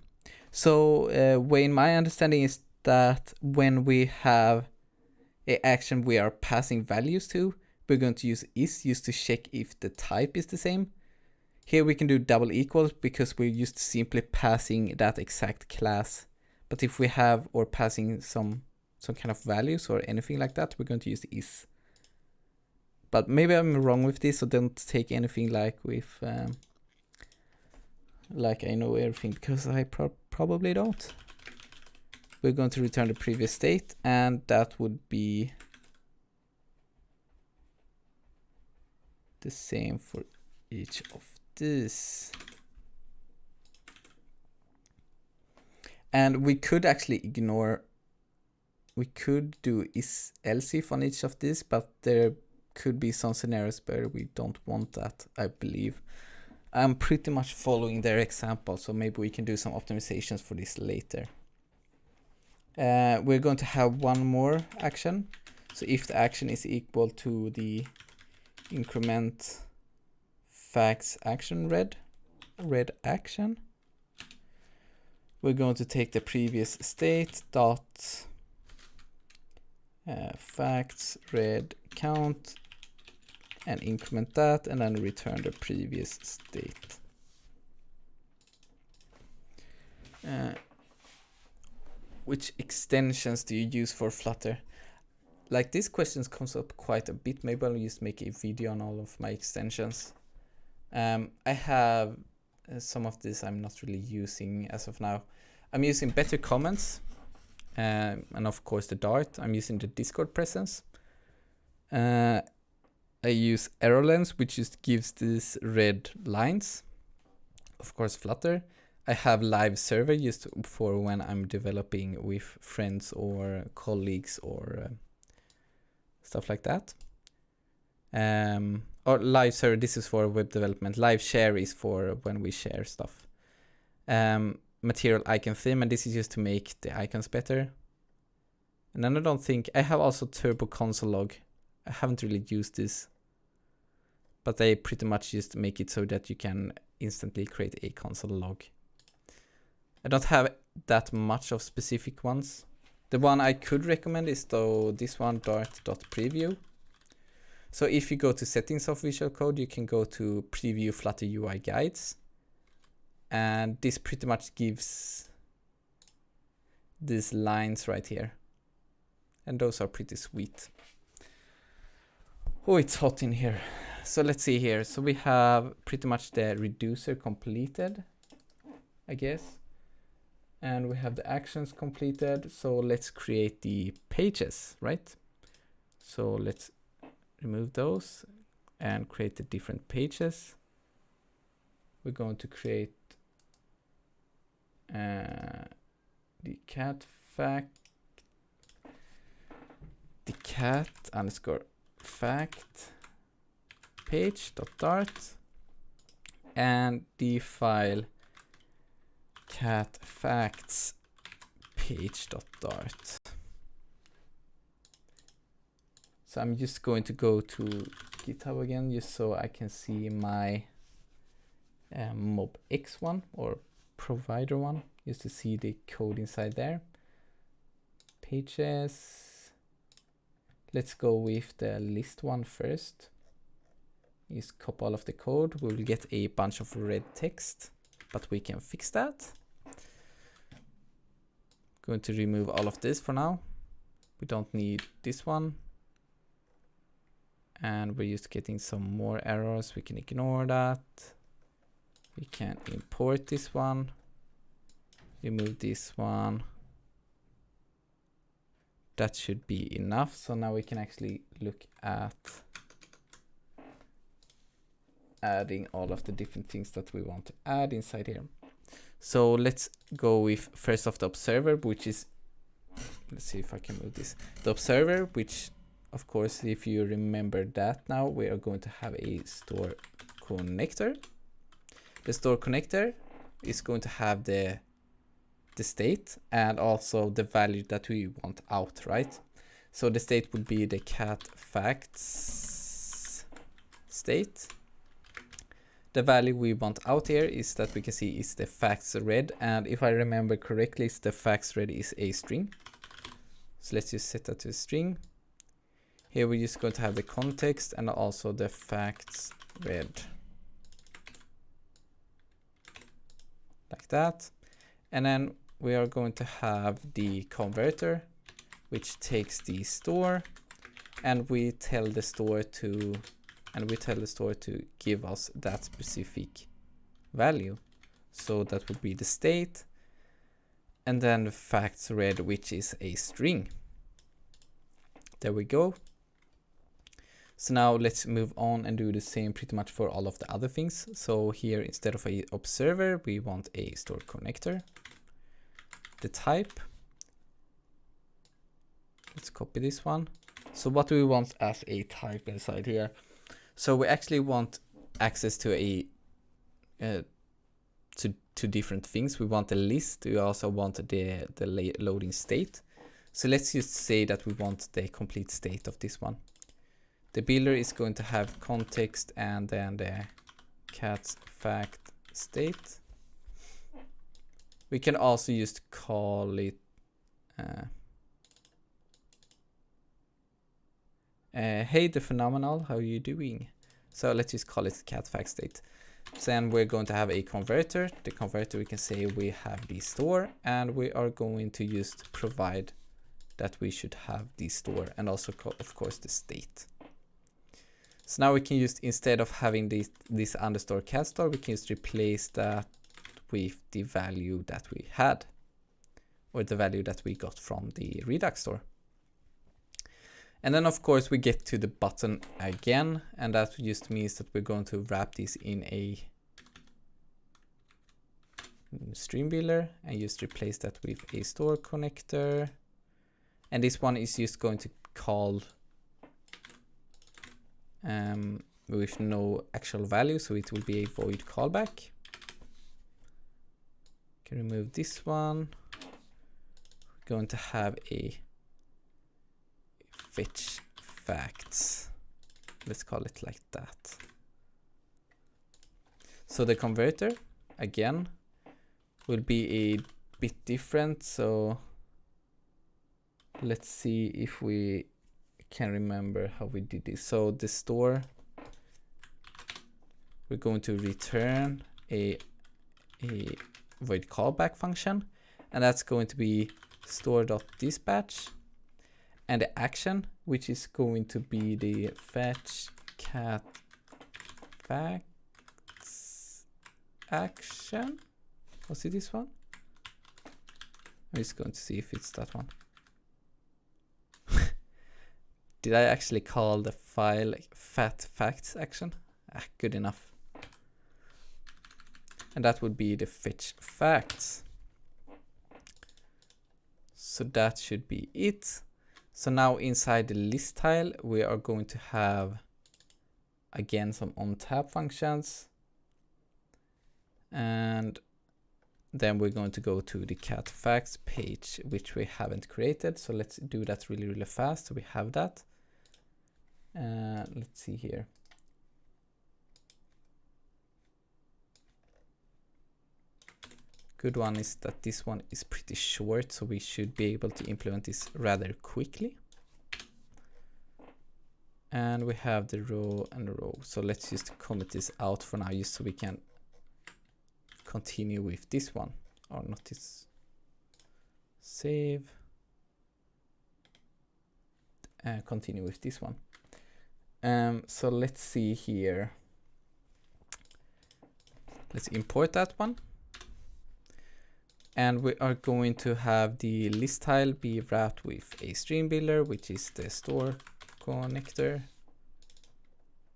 my understanding is that when we have a action we are passing values to, we're going to use is just to check if the type is the same. Here we can do double equals because we're just simply passing that exact class. But if we have or passing some kind of values or anything like that, we're going to use is. But maybe I'm wrong with this, so don't take anything like with like I know everything, because I probably don't. We're going to return the previous state, and that would be the same for each of these. And we could actually ignore, we could do is else if on each of these, but there could be some scenarios where we don't want that, I believe. I'm pretty much following their example, so maybe we can do some optimizations for this later. We're going to have one more action. So if the action is equal to the increment facts action red action, we're going to take the previous state dot facts red count and increment that, and then return the previous state. Which extensions do you use for Flutter? Like, these questions comes up quite a bit. Maybe I'll just make a video on all of my extensions. I have some of this I'm not really using as of now. I'm using better comments, and of course the Dart. I'm using the Discord presence. I use error lens, which just gives these red lines. Of course, Flutter. I have live server just for when I'm developing with friends or colleagues or stuff like that. Or live server, this is for web development. Live share is for when we share stuff. Material icon theme, and this is just to make the icons better. And then I don't think, I have also turbo console log. I haven't really used this, but they pretty much just make it so that you can instantly create a console log. I don't have that much of specific ones. The one I could recommend is though this one, dart.preview. So if you go to settings of Visual Code, you can go to preview Flutter UI guides. And this pretty much gives these lines right here. And those are pretty sweet. Oh, it's hot in here. So let's see here. So we have pretty much the reducer completed, I guess. And we have the actions completed. So let's create the pages, right? So let's remove those and create the different pages. We're going to create the cat underscore fact page.dart and the file cat facts page.dart. So I'm just going to go to GitHub again just so I can see my mobx one or provider one, just to see the code inside there. Pages, Let's go with the list one first. Is copy all of the code. We will get a bunch of red text, but we can fix that. Going to remove all of this for now. We don't need this one. And we're just getting some more errors. We can ignore that. We can import this one. Remove this one. That should be enough. So now we can actually look at adding all of the different things that we want to add inside here. So let's go with first of the observer, which is, let's see if I can move this. The observer, which of course, if you remember that now, we are going to have a store connector. The store connector is going to have the state and also the value that we want out, right? So the state would be the cat facts state. The value we want out here is that we can see is the facts red, and if I remember correctly, the facts red is a string. So let's just set that to a string. Here we're just going to have the context and also the facts red. Like that. And then we are going to have the converter, which takes the store, and we tell the store to give us that specific value. So that would be the state, and then the facts red, which is a string. There we go. So now let's move on and do the same pretty much for all of the other things. So here, instead of a observer, we want a store connector. The type, let's copy this one. So what do we want as a type inside here? So we actually want access to a to different things. We want a list. We also want the loading state. So let's just say that we want the complete state of this one. The builder is going to have context and then the cat's fact state. We can also just call it hey, the phenomenal, how are you doing? So let's just call it cat fact state. Then we're going to have a converter. The converter, we can say we have the store, and we are going to just provide that we should have the store and also of course the state. So now we can just, instead of having this underscore cat store, we can just replace that with the value that we had, or the value that we got from the Redux store. And then of course we get to the button again, and that just means that we're going to wrap this in a stream builder and just replace that with a store connector. And this one is just going to call with no actual value, so it will be a void callback. Can remove this one. We're going to have a fetch facts. Let's call it like that. So the converter again will be a bit different. So let's see if we can remember how we did this. So the store, we're going to return a void callback function, and that's going to be store.dispatch, and the action, which is going to be the fetch cat facts action. Was it this one? I'm just going to see if it's that one. Did I actually call the file fat facts action? Good enough. And that would be the fetch facts. So that should be it. So now inside the list tile, we are going to have again some on-tap functions. And then we're going to go to the cat facts page, which we haven't created. So let's do that really, really fast. So we have that. Let's see here. Good one is that this one is pretty short, so we should be able to implement this rather quickly. And we have the row and the row. So let's just comment this out for now, just so we can continue with this one, or not this. Save. Continue with this one. So let's see here. Let's import that one. And we are going to have the list tile be wrapped with a stream builder, which is the store connector.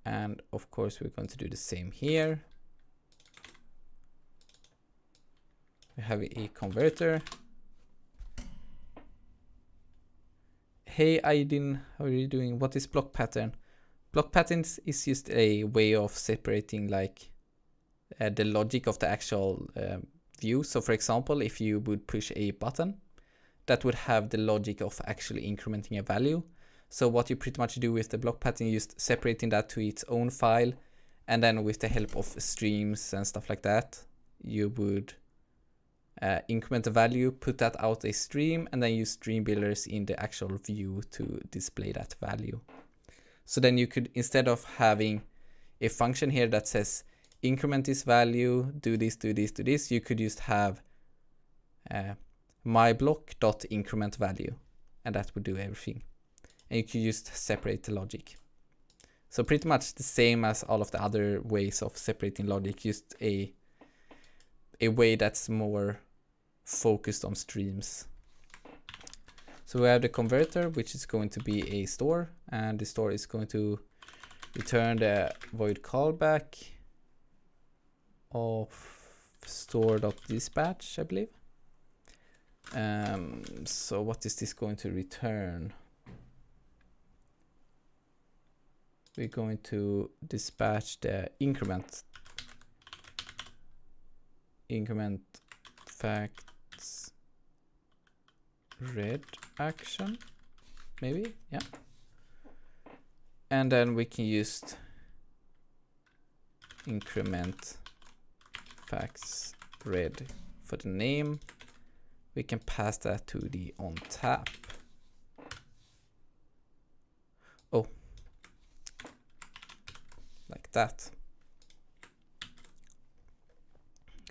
And of course, we're going to do the same here. We have a converter. Hey, Aydin, how are you doing? What is block pattern? Block patterns is just a way of separating like the logic of the actual view. So for example, if you would push a button, that would have the logic of actually incrementing a value. So what you pretty much do with the block pattern, you just separating that to its own file, and then with the help of streams and stuff like that, you would increment the value, put that out a stream, and then use stream builders in the actual view to display that value. So then you could, instead of having a function here that says increment this value, do this, do this, do this, you could just have my block.increment value, and that would do everything. And you could just separate the logic. So pretty much the same as all of the other ways of separating logic, just a way that's more focused on streams. So we have the converter, which is going to be a store, and the store is going to return the void callback of store.dispatch, I believe. So what is this going to return? We're going to dispatch the increment facts red action, maybe, yeah. And then we can use increment facts red for the name. We can pass that to the on tap. Oh, like that.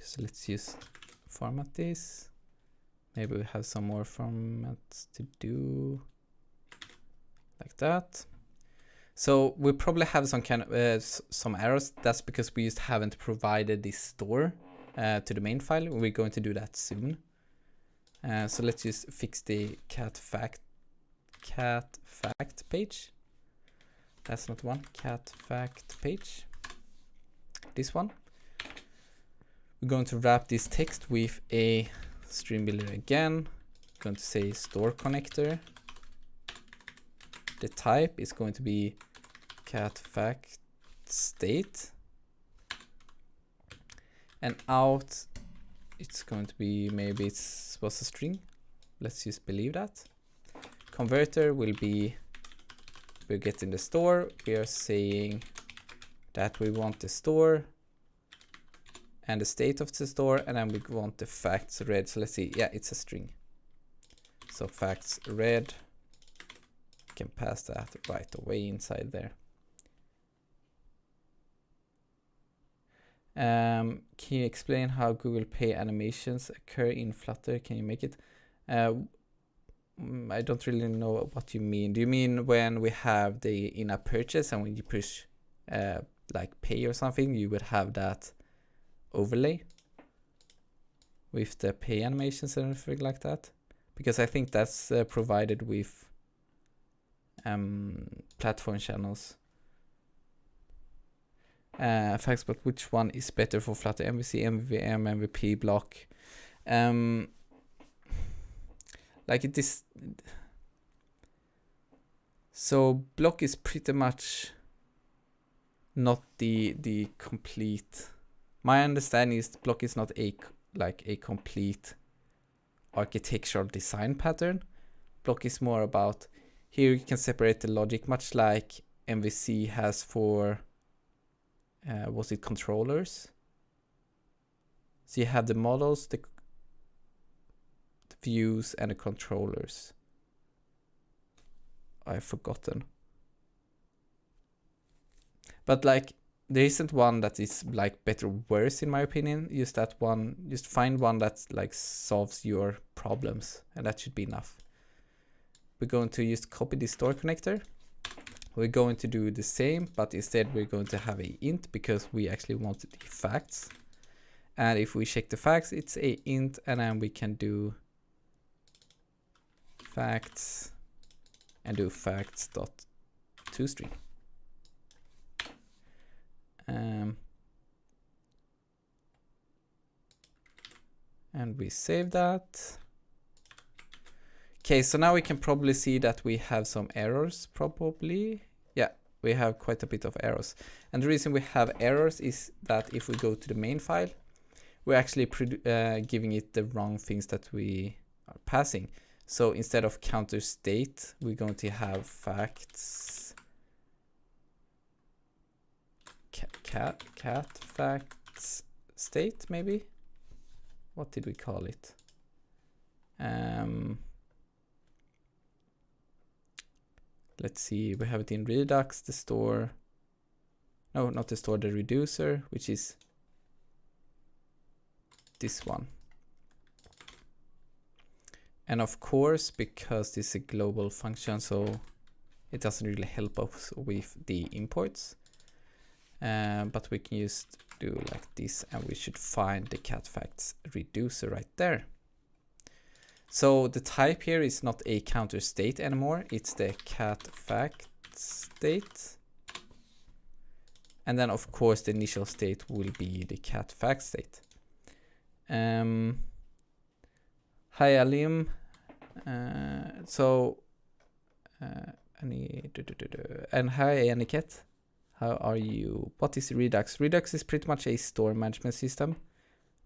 So let's just format this. Maybe we have some more formats to do, like that. So we probably have some kind of some errors. That's because we just haven't provided this store to the main file. We're going to do that soon. So let's just fix the cat fact page. That's not one, cat fact page. This one. We're going to wrap this text with a stream builder again. We're going to say store connector. The type is going to be cat fact state. And out, it's going to be, maybe it was a string. Let's just believe that. Converter will be, we're getting the store. We are saying that we want the store and the state of the store, and then we want the facts read. So let's see, yeah, it's a string. So facts read, can pass that right away inside there. Can you explain how Google Pay animations occur in Flutter? Can you make it? I don't really know what you mean. Do you mean when we have the in-app purchase and when you push like pay or something, you would have that overlay with the pay animations and everything like that? Because I think that's provided with platform channels. Facts, but which one is better for Flutter? MVC, MVVM, MVP, block? Like it is. So block is pretty much not the complete. My understanding is block is not a complete architectural design pattern. Block is more about, here you can separate the logic, much like MVC has for was it controllers? So you have the models, the views, and the controllers. I've forgotten. But like there isn't one that is like better or worse in my opinion. Just that one, just find one that like solves your problems, and that should be enough. We're going to just copy the store connector. We're going to do the same, but instead we're going to have a int because we actually want the facts. And if we check the facts, it's a int, and then we can do facts and do facts dot toString. And we save that. Okay, so now we can probably see that we have some errors, probably. Yeah, we have quite a bit of errors. And the reason we have errors is that if we go to the main file, we're actually giving it the wrong things that we are passing. So instead of counter state, we're going to have facts, cat facts state, maybe. What did we call it? Let's see, we have it in Redux, the store. No, not the store, the reducer, which is this one. And of course, because this is a global function, so it doesn't really help us with the imports. But we can just do like this, and we should find the cat facts reducer right there. So the type here is not a counter state anymore, it's the cat fact state. And then of course the initial state will be the cat fact state. Hi Alim. And hi Aniket. How are you? What is Redux? Redux is pretty much a store management system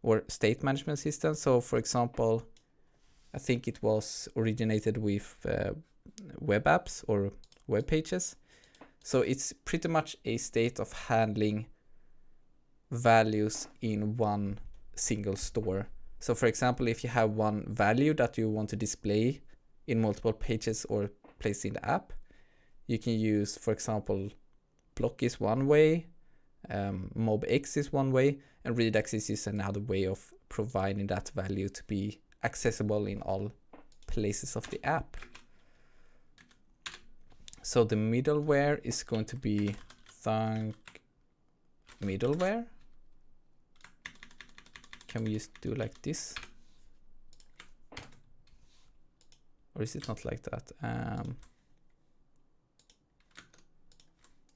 or state management system. So for example, I think it was originated with web apps or web pages. So it's pretty much a state of handling values in one single store. So for example, if you have one value that you want to display in multiple pages or place in the app, you can use, for example, block is one way, mobx is one way, and Redux is just another way of providing that value to be accessible in all places of the app. So the middleware is going to be thunk middleware. Can we just do like this? Or is it not like that?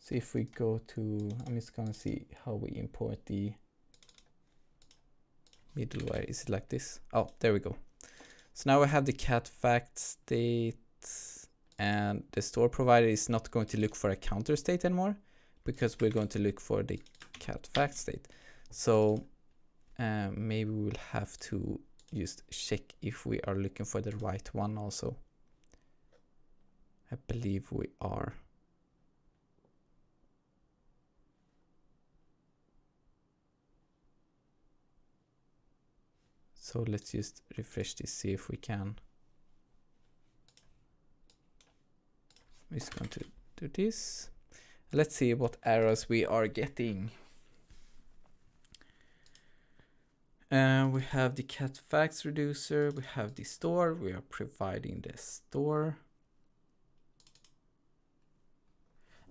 So if we go to, I'm just gonna see how we import the middleware. Is it like this? Oh, there we go. So now we have the cat fact state, and the store provider is not going to look for a counter state anymore because we're going to look for the cat fact state. So maybe we'll have to just check if we are looking for the right one also. I believe we are. So let's just refresh this, see if we can. I'm just going to do this. Let's see what errors we are getting. We have the cat facts reducer, we have the store, we are providing the store.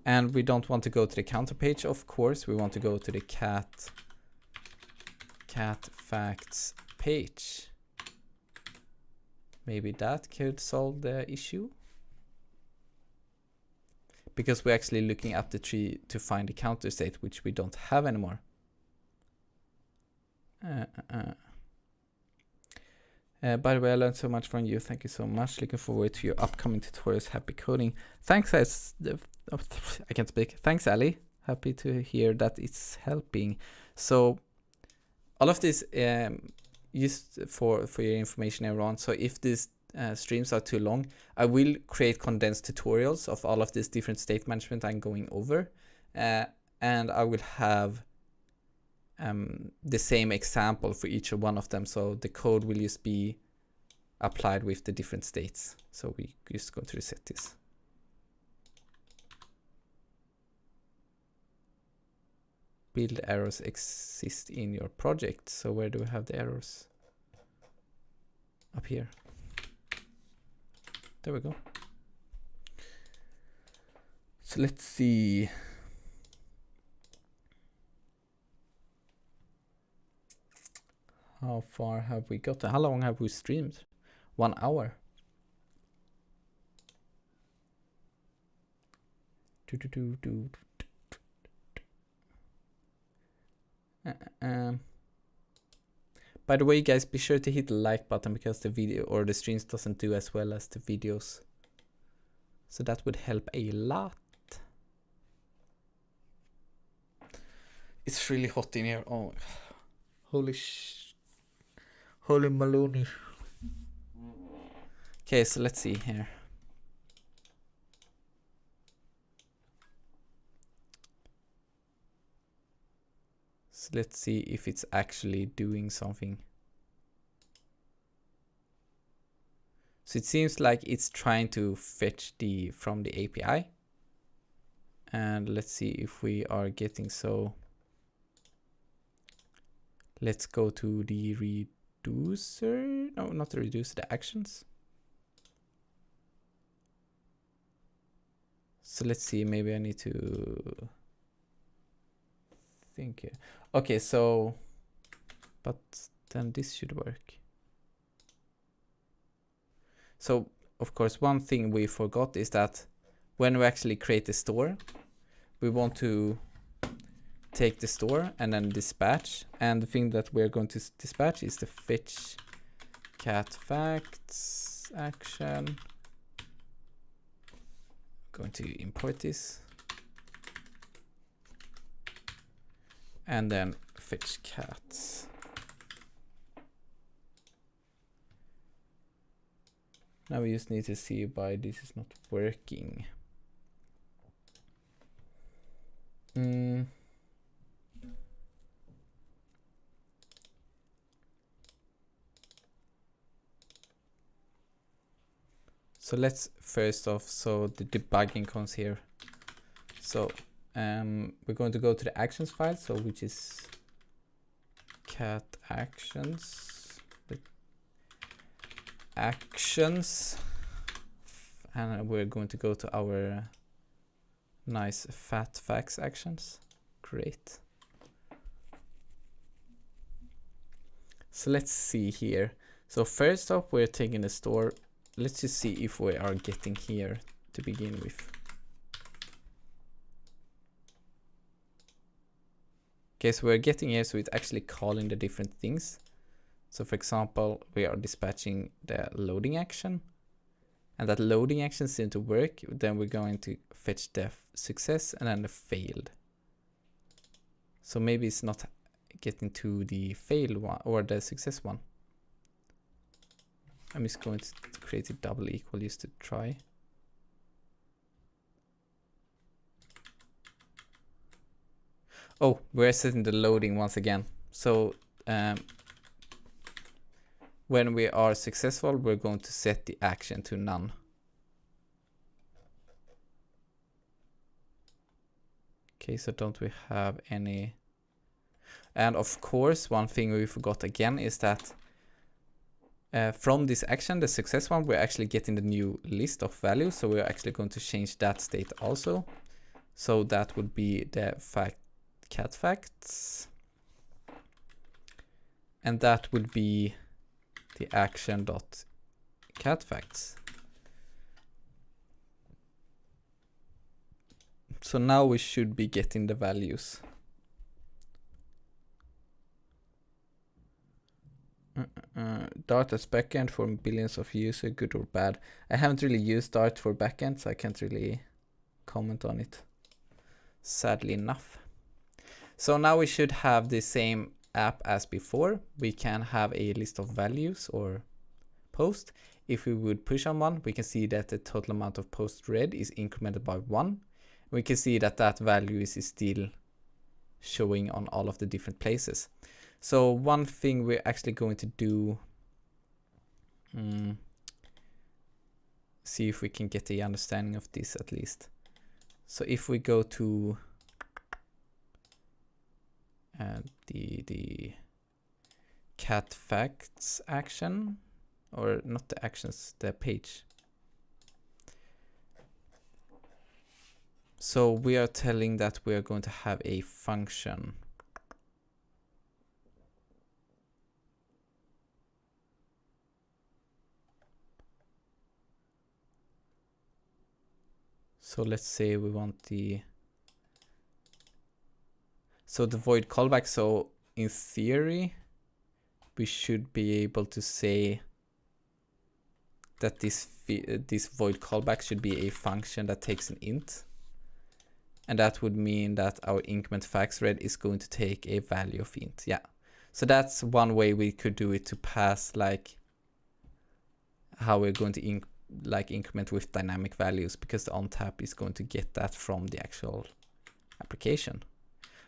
And we don't want to go to the counter page, of course, we want to go to the cat facts page. Maybe that could solve the issue. Because we're actually looking up the tree to find the counter state, which we don't have anymore. By the way, I learned so much from you. Thank you so much. Looking forward to your upcoming tutorials. Happy coding. Thanks, I can't speak. Thanks, Ali. Happy to hear that it's helping. So all of this just for your information, everyone. So if these streams are too long, I will create condensed tutorials of all of this different state management I'm going over, and I will have the same example for each one of them. So the code will just be applied with the different states. So we just go to reset this. build errors exist in your project. So where do we have the errors? Up here. There we go. So let's see. How far have we got? How long have we streamed? 1 hour. By the way, guys, be sure to hit the like button because the video or the streams doesn't do as well as the videos. So that would help a lot. It's really hot in here. Oh, holy maloney. Okay, so let's see here. So let's see if it's actually doing something. So it seems like it's trying to fetch from the API. And let's see if we are getting so. Let's go to the reducer. No, not the reducer, the actions. So let's see, maybe I need to think here. Okay, so, but then this should work. So, of course, one thing we forgot is that when we actually create a store, we want to take the store and then dispatch. And the thing that we're going to dispatch is the fetch cat facts action. Going to import this. And then fetch cats. Now we just need to see why this is not working. So let's first off, so the debugging comes here. So we're going to go to the actions file, so which is cat actions, and we're going to go to our nice fat facts actions. Great. So let's see here. So first off, we're taking the store. Let's just see if we are getting here to begin with. Okay, so we're getting here, so it's actually calling the different things. So for example, we are dispatching the loading action, and that loading action seems to work. Then we're going to fetch the success and then the failed. So maybe it's not getting to the failed one or the success one. I'm just going to create a double equal just to try. Oh, we're setting the loading once again. So when we are successful, we're going to set the action to none. Okay, so don't we have any? And of course, one thing we forgot again is that from this action, the success one, we're actually getting the new list of values. So we're actually going to change that state also. So that would be the cat facts. And that would be the action.cat facts. So now we should be getting the values. Dart as backend for billions of users, good or bad? I haven't really used Dart for backend, so I can't really comment on it, sadly enough. So now we should have the same app as before. We can have a list of values or post. If we would push on one, we can see that the total amount of posts read is incremented by 1. We can see that that value is still showing on all of the different places. So one thing we're actually going to do, see if we can get the understanding of this at least. So if we go to and the cat facts action, or not the actions, the page. So we are telling that we are going to have a function. So let's say we want the void callback. So in theory, we should be able to say that this void callback should be a function that takes an int. And that would mean that our increment facts read is going to take a value of int. Yeah. So that's one way we could do it, to pass like how we're going to increment with dynamic values, because the ontap is going to get that from the actual application.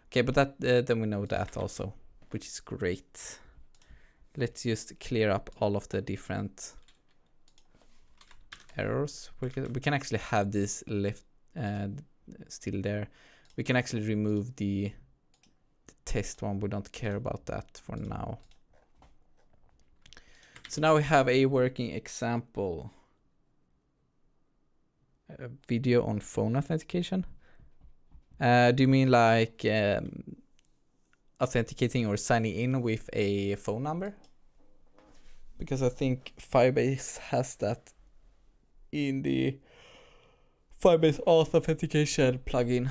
Okay, but that then we know that also, which is great. Let's just clear up all of the different errors. We can actually have this left still there. We can actually remove the test one. We don't care about that for now. So now we have a working example. A video on phone authentication. Do you mean like authenticating or signing in with a phone number? Because I think Firebase has that in the Firebase auth authentication plugin.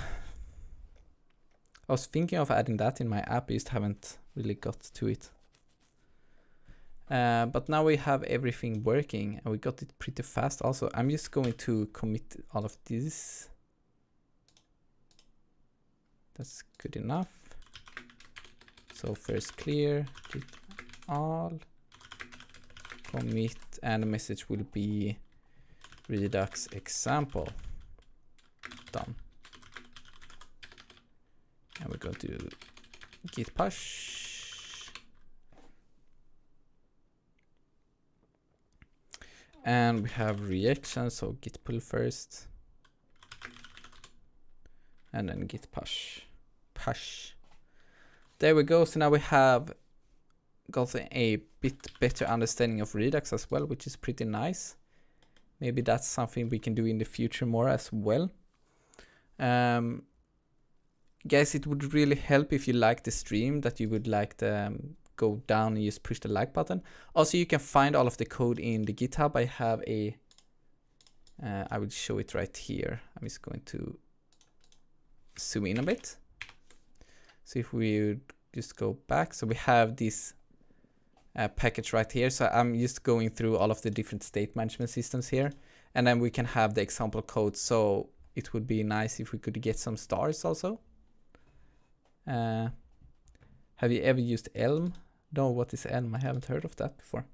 I was thinking of adding that in my app, just haven't really got to it. But now we have everything working, and we got it pretty fast also. I'm just going to commit all of this. That's good enough. So first clear, git all, commit, and the message will be Redux example. Done. And we're going to git push. And we have reaction, so git pull first. And then git push. There we go. So now we have got a bit better understanding of Redux as well, which is pretty nice. Maybe that's something we can do in the future more as well. Guys, it would really help if you like the stream, that you would like to go down and just push the like button. Also, you can find all of the code in the GitHub. I have a, I will show it right here. I'm just going to zoom in a bit. So if we would just go back, so we have this package right here. So I'm just going through all of the different state management systems here, and then we can have the example code. So it would be nice if we could get some stars also. Have you ever used Elm? No, what is Elm? I haven't heard of that before.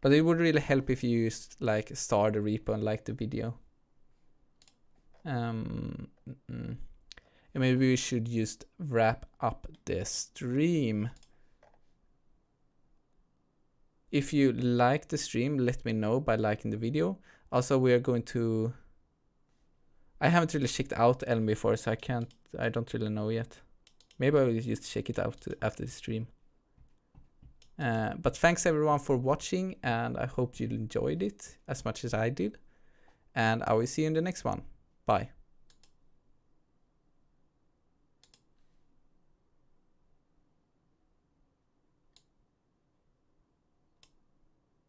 But it would really help if you used like star the repo and like the video. Maybe we should just wrap up the stream. If you like the stream, let me know by liking the video. Also, we are going to, I haven't really checked out Elm before, so I don't really know yet. Maybe I will just check it out after the stream. But thanks everyone for watching, and I hope you enjoyed it as much as I did. And I will see you in the next one. Bye.